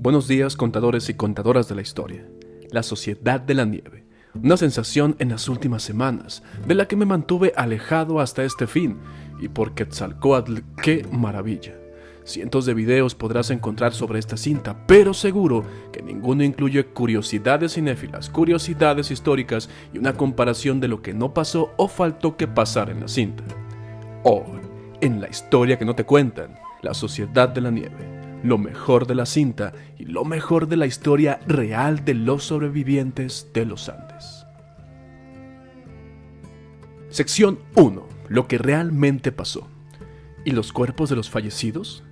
Buenos días, contadores y contadoras de la historia. La Sociedad de la Nieve. Una sensación en las últimas semanas, de la que me mantuve alejado hasta este fin, y por Quetzalcóatl, ¡qué maravilla! Cientos de videos podrás encontrar sobre esta cinta, pero seguro que ninguno incluye curiosidades cinéfilas, curiosidades históricas y una comparación de lo que no pasó o faltó que pasara en la cinta. Hoy, en la historia que no te cuentan, La Sociedad de la Nieve. Lo mejor de la cinta y lo mejor de la historia real de los sobrevivientes de los Andes. Sección 1. Lo que realmente pasó. ¿Y los cuerpos de los fallecidos?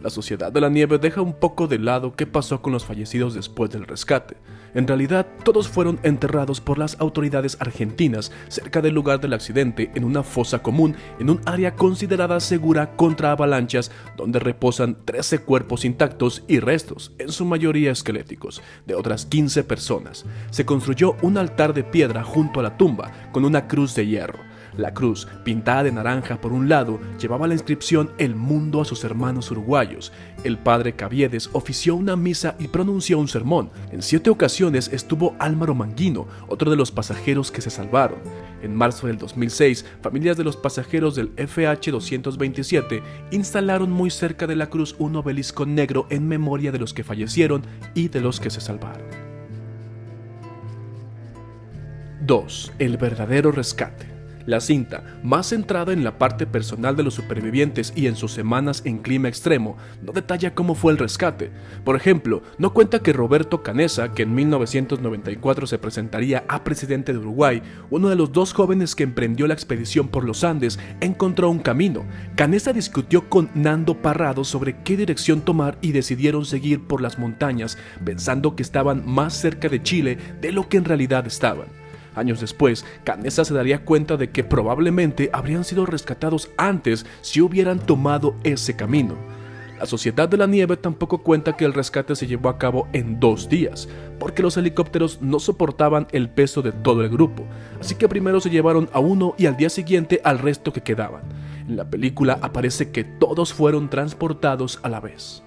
La Sociedad de la Nieve deja un poco de lado qué pasó con los fallecidos después del rescate. En realidad, todos fueron enterrados por las autoridades argentinas cerca del lugar del accidente en una fosa común en un área considerada segura contra avalanchas, donde reposan 13 cuerpos intactos y restos, en su mayoría esqueléticos, de otras 15 personas. Se construyó un altar de piedra junto a la tumba con una cruz de hierro. La cruz, pintada de naranja por un lado, llevaba la inscripción "El mundo a sus hermanos uruguayos". El padre Caviedes ofició una misa y pronunció un sermón. En 7 ocasiones estuvo Álvaro Manguino, otro de los pasajeros que se salvaron. En marzo del 2006, familias de los pasajeros del FH-227 instalaron muy cerca de la cruz un obelisco negro en memoria de los que fallecieron y de los que se salvaron. 2. El verdadero rescate. La cinta, más centrada en la parte personal de los supervivientes y en sus semanas en clima extremo, no detalla cómo fue el rescate. Por ejemplo, no cuenta que Roberto Canessa, que en 1994 se presentaría a presidente de Uruguay, uno de los 2 jóvenes que emprendió la expedición por los Andes, encontró un camino. Canessa discutió con Nando Parrado sobre qué dirección tomar y decidieron seguir por las montañas, pensando que estaban más cerca de Chile de lo que en realidad estaban. Años después, Canessa se daría cuenta de que probablemente habrían sido rescatados antes si hubieran tomado ese camino. La Sociedad de la Nieve tampoco cuenta que el rescate se llevó a cabo en 2 días, porque los helicópteros no soportaban el peso de todo el grupo, así que primero se llevaron a uno y al día siguiente al resto que quedaban. En la película aparece que todos fueron transportados a la vez.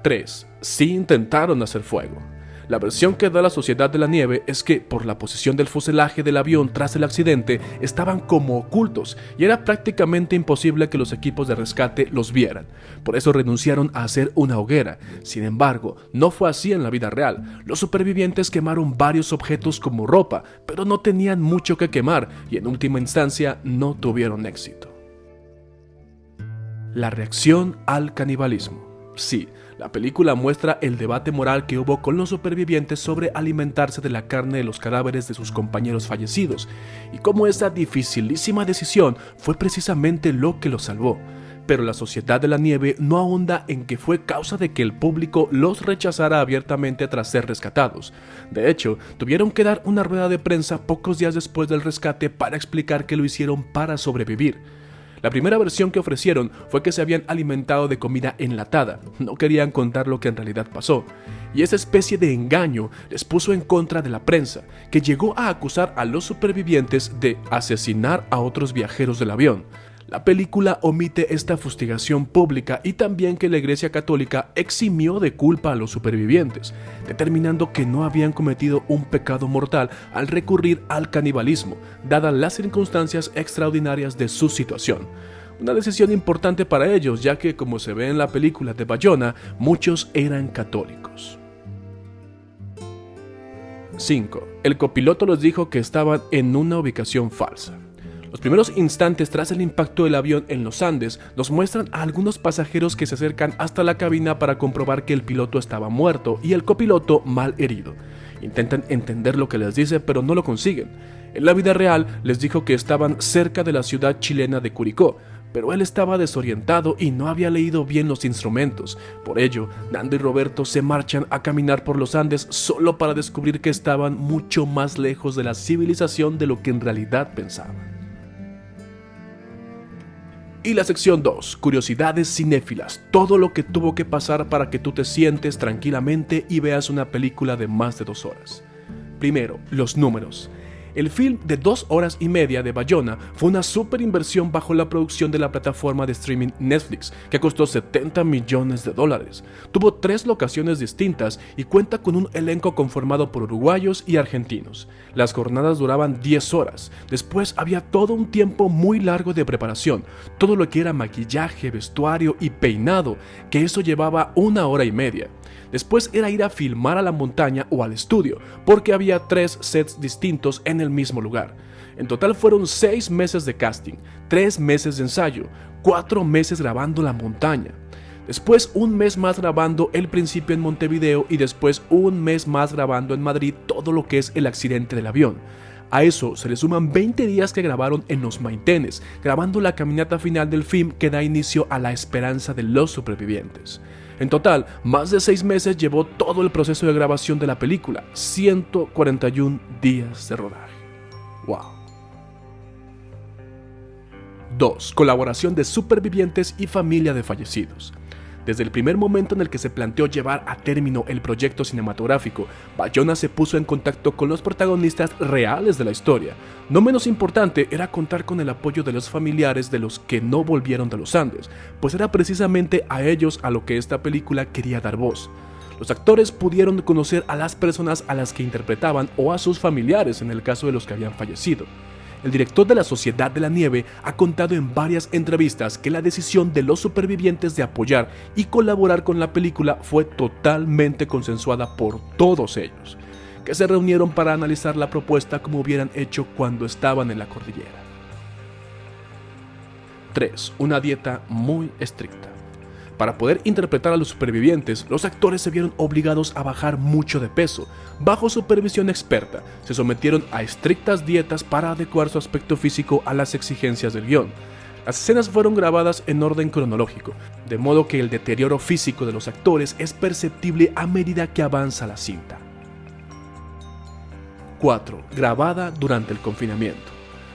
3. Sí intentaron hacer fuego. La versión que da la Sociedad de la Nieve es que, por la posición del fuselaje del avión tras el accidente, estaban como ocultos y era prácticamente imposible que los equipos de rescate los vieran. Por eso renunciaron a hacer una hoguera. Sin embargo, no fue así en la vida real. Los supervivientes quemaron varios objetos como ropa, pero no tenían mucho que quemar y en última instancia no tuvieron éxito. La reacción al canibalismo. Sí, la película muestra el debate moral que hubo con los supervivientes sobre alimentarse de la carne de los cadáveres de sus compañeros fallecidos, y cómo esa dificilísima decisión fue precisamente lo que los salvó. Pero la Sociedad de la Nieve no ahonda en que fue causa de que el público los rechazara abiertamente tras ser rescatados. De hecho, tuvieron que dar una rueda de prensa pocos días después del rescate para explicar que lo hicieron para sobrevivir. La primera versión que ofrecieron fue que se habían alimentado de comida enlatada, no querían contar lo que en realidad pasó, y esa especie de engaño les puso en contra de la prensa, que llegó a acusar a los supervivientes de asesinar a otros viajeros del avión. La película omite esta fustigación pública y también que la Iglesia Católica eximió de culpa a los supervivientes, determinando que no habían cometido un pecado mortal al recurrir al canibalismo, dadas las circunstancias extraordinarias de su situación. Una decisión importante para ellos, ya que, como se ve en la película de Bayona, muchos eran católicos. 5. El copiloto les dijo que estaban en una ubicación falsa. Los primeros instantes tras el impacto del avión en los Andes nos muestran a algunos pasajeros que se acercan hasta la cabina para comprobar que el piloto estaba muerto y el copiloto mal herido. Intentan entender lo que les dice, pero no lo consiguen. En la vida real les dijo que estaban cerca de la ciudad chilena de Curicó, pero él estaba desorientado y no había leído bien los instrumentos. Por ello, Nando y Roberto se marchan a caminar por los Andes solo para descubrir que estaban mucho más lejos de la civilización de lo que en realidad pensaban. Y la sección 2, curiosidades cinéfilas, todo lo que tuvo que pasar para que tú te sientes tranquilamente y veas una película de más de 2 horas. Primero, los números. El film de 2 horas y media de Bayona fue una super inversión bajo la producción de la plataforma de streaming Netflix, que costó $70 millones. Tuvo 3 locaciones distintas y cuenta con un elenco conformado por uruguayos y argentinos. Las jornadas duraban 10 horas. Después había todo un tiempo muy largo de preparación, todo lo que era maquillaje, vestuario y peinado, que eso llevaba 1 hora y media. Después era ir a filmar a la montaña o al estudio, porque había 3 sets distintos en el mismo lugar. En total fueron 6 meses de casting, 3 meses de ensayo, 4 meses grabando la montaña. Después 1 mes más grabando el principio en Montevideo y después 1 mes más grabando en Madrid todo lo que es el accidente del avión. A eso se le suman 20 días que grabaron en Los Maitenes, grabando la caminata final del film que da inicio a la esperanza de los supervivientes. En total, más de 6 meses llevó todo el proceso de grabación de la película, 141 días de rodaje. ¡Wow! 2. Colaboración de supervivientes y familia de fallecidos. Desde el primer momento en el que se planteó llevar a término el proyecto cinematográfico, Bayona se puso en contacto con los protagonistas reales de la historia. No menos importante era contar con el apoyo de los familiares de los que no volvieron de los Andes, pues era precisamente a ellos a lo que esta película quería dar voz. Los actores pudieron conocer a las personas a las que interpretaban o a sus familiares en el caso de los que habían fallecido. El director de la Sociedad de la Nieve ha contado en varias entrevistas que la decisión de los supervivientes de apoyar y colaborar con la película fue totalmente consensuada por todos ellos, que se reunieron para analizar la propuesta como hubieran hecho cuando estaban en la cordillera. 3. Una dieta muy estricta. Para poder interpretar a los supervivientes, los actores se vieron obligados a bajar mucho de peso. Bajo supervisión experta, se sometieron a estrictas dietas para adecuar su aspecto físico a las exigencias del guión. Las escenas fueron grabadas en orden cronológico, de modo que el deterioro físico de los actores es perceptible a medida que avanza la cinta. 4. Grabada durante el confinamiento.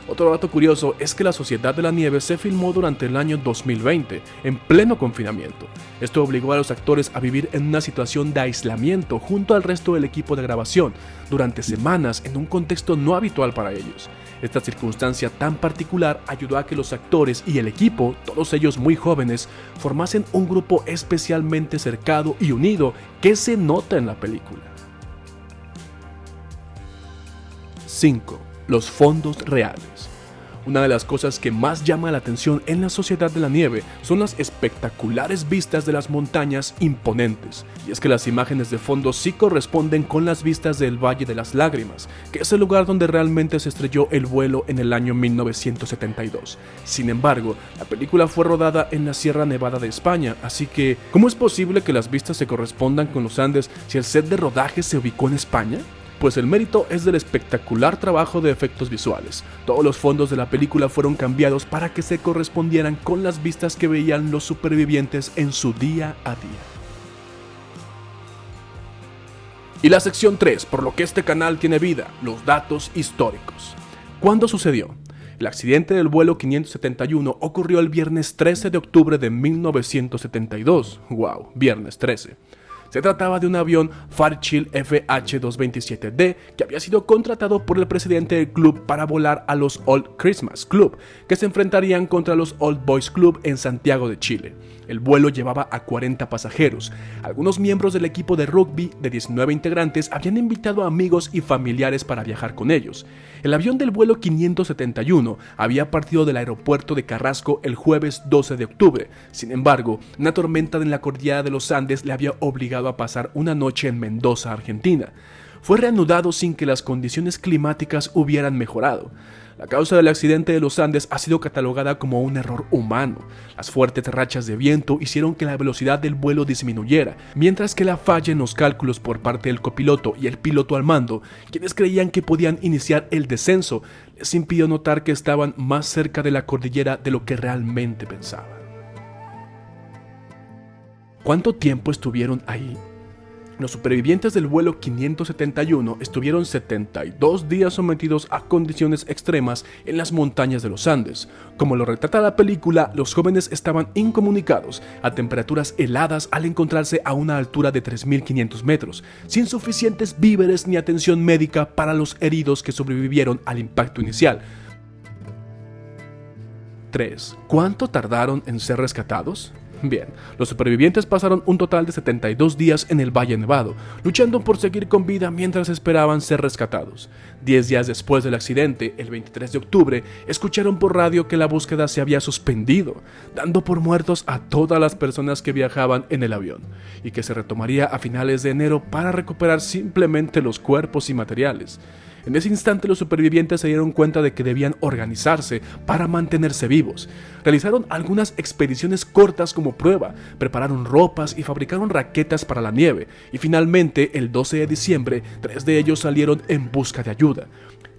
Otro dato curioso es que La Sociedad de la Nieve se filmó durante el año 2020, en pleno confinamiento. Esto obligó a los actores a vivir en una situación de aislamiento junto al resto del equipo de grabación, durante semanas en un contexto no habitual para ellos. Esta circunstancia tan particular ayudó a que los actores y el equipo, todos ellos muy jóvenes, formasen un grupo especialmente cercano y unido que se nota en la película. 5. Los fondos reales. Una de las cosas que más llama la atención en La Sociedad de la Nieve son las espectaculares vistas de las montañas imponentes. Y es que las imágenes de fondo sí corresponden con las vistas del Valle de las Lágrimas, que es el lugar donde realmente se estrelló el vuelo en el año 1972. Sin embargo, la película fue rodada en la Sierra Nevada de España, así que ¿cómo es posible que las vistas se correspondan con los Andes si el set de rodaje se ubicó en España? Pues el mérito es del espectacular trabajo de efectos visuales. Todos los fondos de la película fueron cambiados para que se correspondieran con las vistas que veían los supervivientes en su día a día. Y la sección 3, por lo que este canal tiene vida, los datos históricos. ¿Cuándo sucedió? El accidente del vuelo 571 ocurrió el viernes 13 de octubre de 1972. ¡Wow! Viernes 13. Se trataba de un avión Fairchild FH-227D que había sido contratado por el presidente del club para volar a los Old Christmas Club, que se enfrentarían contra los Old Boys Club en Santiago de Chile. El vuelo llevaba a 40 pasajeros. Algunos miembros del equipo de rugby de 19 integrantes habían invitado a amigos y familiares para viajar con ellos. El avión del vuelo 571 había partido del aeropuerto de Carrasco el jueves 12 de octubre. Sin embargo, una tormenta en la cordillera de los Andes le había obligado a pasar una noche en Mendoza, Argentina. Fue reanudado sin que las condiciones climáticas hubieran mejorado. La causa del accidente de los Andes ha sido catalogada como un error humano. Las fuertes rachas de viento hicieron que la velocidad del vuelo disminuyera, mientras que la falla en los cálculos por parte del copiloto y el piloto al mando, quienes creían que podían iniciar el descenso, les impidió notar que estaban más cerca de la cordillera de lo que realmente pensaban. ¿Cuánto tiempo estuvieron ahí? Los supervivientes del vuelo 571 estuvieron 72 días sometidos a condiciones extremas en las montañas de los Andes. Como lo retrata la película, los jóvenes estaban incomunicados a temperaturas heladas al encontrarse a una altura de 3.500 metros, sin suficientes víveres ni atención médica para los heridos que sobrevivieron al impacto inicial. 3. ¿Cuánto tardaron en ser rescatados? Bien, los supervivientes pasaron un total de 72 días en el Valle Nevado, luchando por seguir con vida mientras esperaban ser rescatados. 10 días después del accidente, el 23 de octubre, escucharon por radio que la búsqueda se había suspendido, dando por muertos a todas las personas que viajaban en el avión, y que se retomaría a finales de enero para recuperar simplemente los cuerpos y materiales. En ese instante los supervivientes se dieron cuenta de que debían organizarse para mantenerse vivos. Realizaron algunas expediciones cortas como prueba, prepararon ropas y fabricaron raquetas para la nieve, y finalmente, el 12 de diciembre, 3 de ellos salieron en busca de ayuda.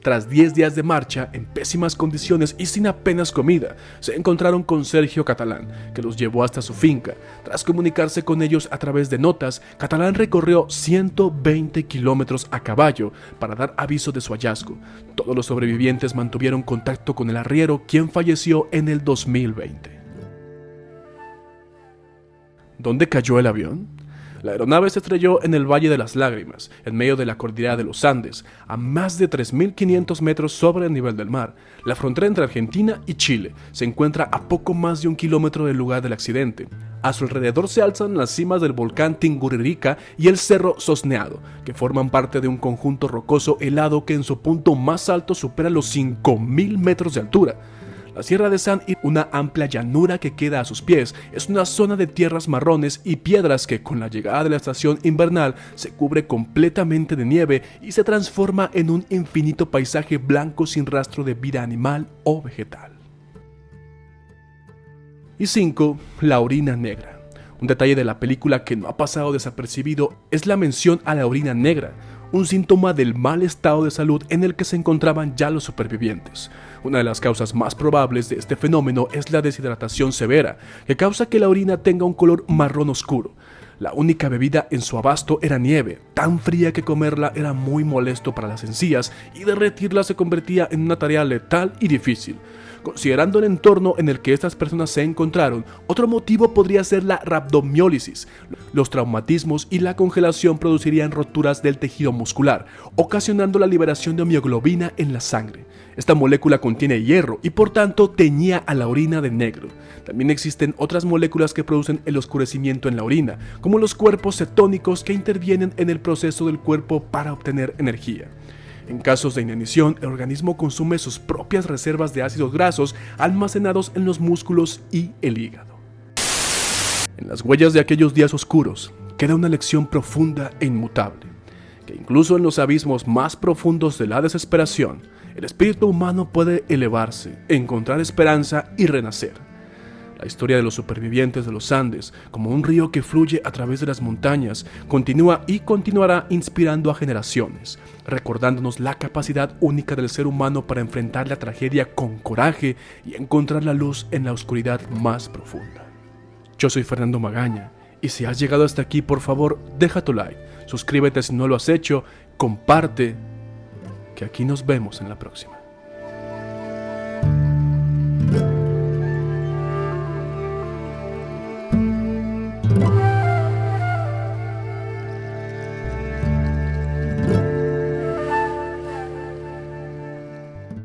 Tras 10 días de marcha, en pésimas condiciones y sin apenas comida, se encontraron con Sergio Catalán, que los llevó hasta su finca. Tras comunicarse con ellos a través de notas, Catalán recorrió 120 kilómetros a caballo para dar aviso de su hallazgo. Todos los sobrevivientes mantuvieron contacto con el arriero, quien falleció en el 2020. ¿Dónde cayó el avión? La aeronave se estrelló en el Valle de las Lágrimas, en medio de la cordillera de los Andes, a más de 3.500 metros sobre el nivel del mar. La frontera entre Argentina y Chile se encuentra a poco más de 1 kilómetro del lugar del accidente. A su alrededor se alzan las cimas del volcán Tinguririca y el cerro Sosneado, que forman parte de un conjunto rocoso helado que en su punto más alto supera los 5.000 metros de altura. La Sierra de San Isidro, una amplia llanura que queda a sus pies, es una zona de tierras marrones y piedras que con la llegada de la estación invernal se cubre completamente de nieve y se transforma en un infinito paisaje blanco sin rastro de vida animal o vegetal. Y 5. La orina negra. Un detalle de la película que no ha pasado desapercibido es la mención a la orina negra, un síntoma del mal estado de salud en el que se encontraban ya los supervivientes. Una de las causas más probables de este fenómeno es la deshidratación severa, que causa que la orina tenga un color marrón oscuro. La única bebida en su abasto era nieve, tan fría que comerla era muy molesto para las encías y derretirla se convertía en una tarea letal y difícil. Considerando el entorno en el que estas personas se encontraron, otro motivo podría ser la rabdomiólisis. Los traumatismos y la congelación producirían roturas del tejido muscular, ocasionando la liberación de mioglobina en la sangre. Esta molécula contiene hierro y por tanto teñía a la orina de negro. También existen otras moléculas que producen el oscurecimiento en la orina, como los cuerpos cetónicos que intervienen en el proceso del cuerpo para obtener energía. En casos de inanición, el organismo consume sus propias reservas de ácidos grasos almacenados en los músculos y el hígado. En las huellas de aquellos días oscuros queda una lección profunda e inmutable, que incluso en los abismos más profundos de la desesperación, el espíritu humano puede elevarse, encontrar esperanza y renacer. La historia de los supervivientes de los Andes, como un río que fluye a través de las montañas, continúa y continuará inspirando a generaciones, recordándonos la capacidad única del ser humano para enfrentar la tragedia con coraje y encontrar la luz en la oscuridad más profunda. Yo soy Fernando Magaña, y si has llegado hasta aquí, por favor, deja tu like, suscríbete si no lo has hecho, comparte, que aquí nos vemos en la próxima.